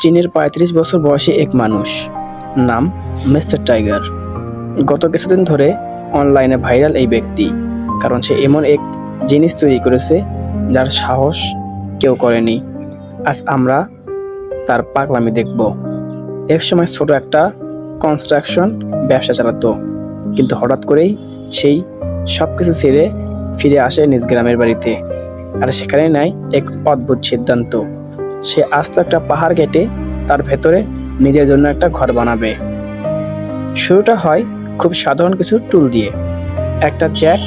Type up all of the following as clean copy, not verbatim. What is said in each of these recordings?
চীনের ৩৫ বছর বয়সী এক মানুষ, নাম মিস্টার টাইগার। গত কিছুদিন ধরে অনলাইনে ভাইরাল এই ব্যক্তি, কারণ সে এমন এক জিনিস তৈরি করেছে যার সাহস কেউ করেনি। আজ আমরা তার পাগলামি দেখব। একসময় ছোট একটা কনস্ট্রাকশন ব্যবসা চালাতো, কিন্তু হঠাৎ করেই সেই সব কিছু ছেড়ে ফিরে আসে নিজ গ্রামের বাড়িতে। আর সেখানে নাই এক অদ্ভুত সিদ্ধান্ত, সে আস্ত একটা পাহাড় কেটে তার ভেতরে নিজের জন্য একটা ঘর বানাবে। শুরুটা হয় খুব সাধারণ কিছু টুল দিয়ে, একটা জ্যাক,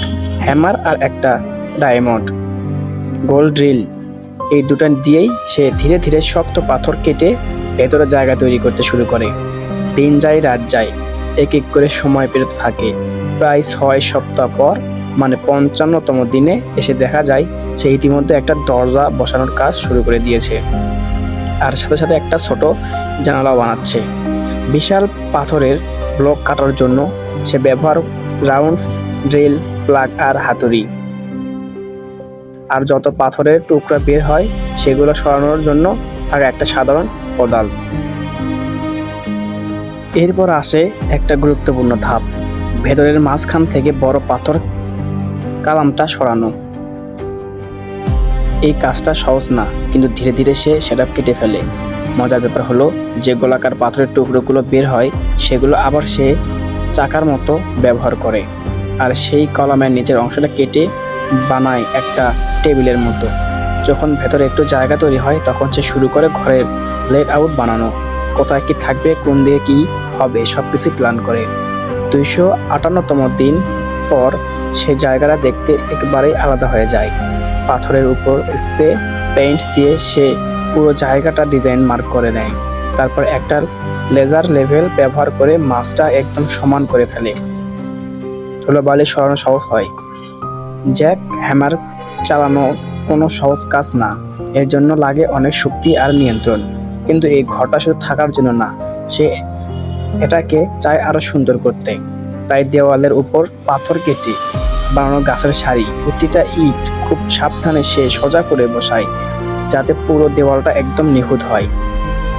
হ্যামার আর একটা ডায়মন্ড গোল্ড ড্রিল। এই দুটো দিয়েই সে ধীরে ধীরে শক্ত পাথর কেটে ভেতরে জায়গা তৈরি করতে শুরু করে। দিন যায় রাত যায়, এক এক করে সময় পেরোতে থাকে। প্রায় ৬ সপ্তাহ পর, মানে ৫৫তম দিনে এসে দেখা যায় সে ইতিমধ্যে একটা দরজা বসানোর কাজ শুরু করে দিয়েছে, আর সাথে সাথে একটা ছোট জানালাও বানাচ্ছে। বিশাল পাথরের ব্লক কাটার জন্য সে ব্যবহার রাউন্ডস, ড্রিল, প্লাগ আর হাতুড়ি। আর যত পাথরের টুকরা বের হয় সেগুলো সরানোর জন্য থাকে একটা সাধারণ কোদাল। এরপর আসে একটা গুরুত্বপূর্ণ ধাপ, ভেতরের মাঝখান থেকে বড় পাথর কালামটা সরানো। এই কাজটা সহজ না, কিন্তু ধীরে ধীরে সে সেটা কেটে ফেলে। মজার ব্যাপার হলো, যে গোলাকার পাথরের টুকরোগুলো বের হয় সেগুলো আবার সে চাকার মতো ব্যবহার করে, আর সেই কলামের নিচের অংশটা কেটে বানায় একটা টেবিলের মতো। যখন ভেতরে একটু জায়গা তৈরি হয় তখন সে শুরু করে ঘরের লেট আউট বানানো, কোথায় কি থাকবে, কোন দিকে কি হবে, সব কিছু প্ল্যান করে। ২৫৮তম দিন পর সে জায়গাটা দেখতে একেবারেই আলাদা হয়ে যায়। পাথরের উপর স্প্রে পেইন্ট দিয়ে সে পুরো জায়গাটা ডিজাইন মার্ক করে নেয়। তারপর একটা লেজার লেভেল ব্যবহার করে মাছটা একদম সমান করে ফেলে। ধুলোবালি সরানো সহজ হয়। জ্যাক হ্যামার চালানো কোনো সহজ কাজ না, এর জন্য লাগে অনেক শক্তি আর নিয়ন্ত্রণ। কিন্তু এই ঘরটা শুধু থাকার জন্য না, সে এটাকে চায় আরো সুন্দর করতে। তাই দেওয়ালের উপর পাথর কেটে বানানো গাছের সারি, প্রতিটা ইট খুব সাবধানে সে সোজা করে বসায়, যাতে পুরো দেওয়ালটা একদম নিখুঁত হয়।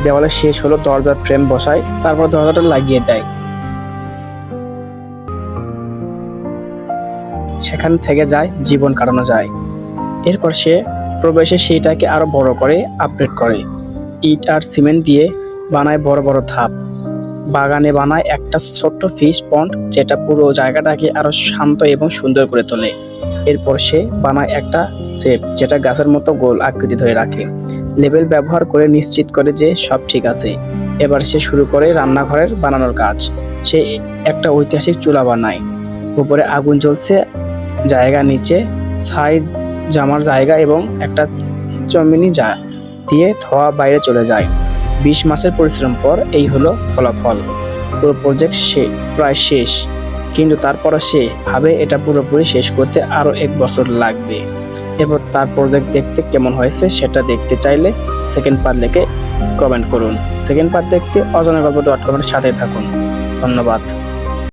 দেওয়ালের শেষ হলো দরজার ফ্রেম বসায়, তারপর দরজাটা লাগিয়ে দেয়। সেখান থেকে যায় জীবন কাটানো যায়। এরপর সে প্রবেশে সেইটাকে আরো বড় করে আপডেট করে। ইট আর সিমেন্ট দিয়ে বানায় বড় বড় ধাপ। বাগানে বানায় একটা ছোট্ট ফিশ পন্ড, যেটা পুরো জায়গাটাকে আরো শান্ত এবং সুন্দর করে তোলে। এরপর সে বানায় একটা শেপ, যেটা গাছের মতো গোল আকৃতি ধরে রাখে। লেবেল ব্যবহার করে নিশ্চিত করে যে সব ঠিক আছে। এবার সে শুরু করে রান্নাঘরের বানানোর কাজ। সে একটা ঐতিহাসিক চুলা বানায়, উপরে আগুন জ্বলছে, জায়গা নিচে সাইজ জামার জায়গা এবং একটা চমিনি দিয়ে ধোয়া বাইরে চলে যায়। ২০ মাসের পরিশ্রম পর এই হলো ফলাফল। পুরো প্রজেক্ট প্রায় শেষ, কিন্তু তারপরও সে ভাবে এটা পুরোপুরি শেষ করতে আরো ১ বছর লাগবে। এরপর তার প্রজেক্ট দেখতে কেমন হয়েছে সেটা দেখতে চাইলে সেকেন্ড পার্ট লিখে কমেন্ট করুন। সেকেন্ড পার্ট দেখতে অজানা গল্প.com সাথে থাকুন। ধন্যবাদ।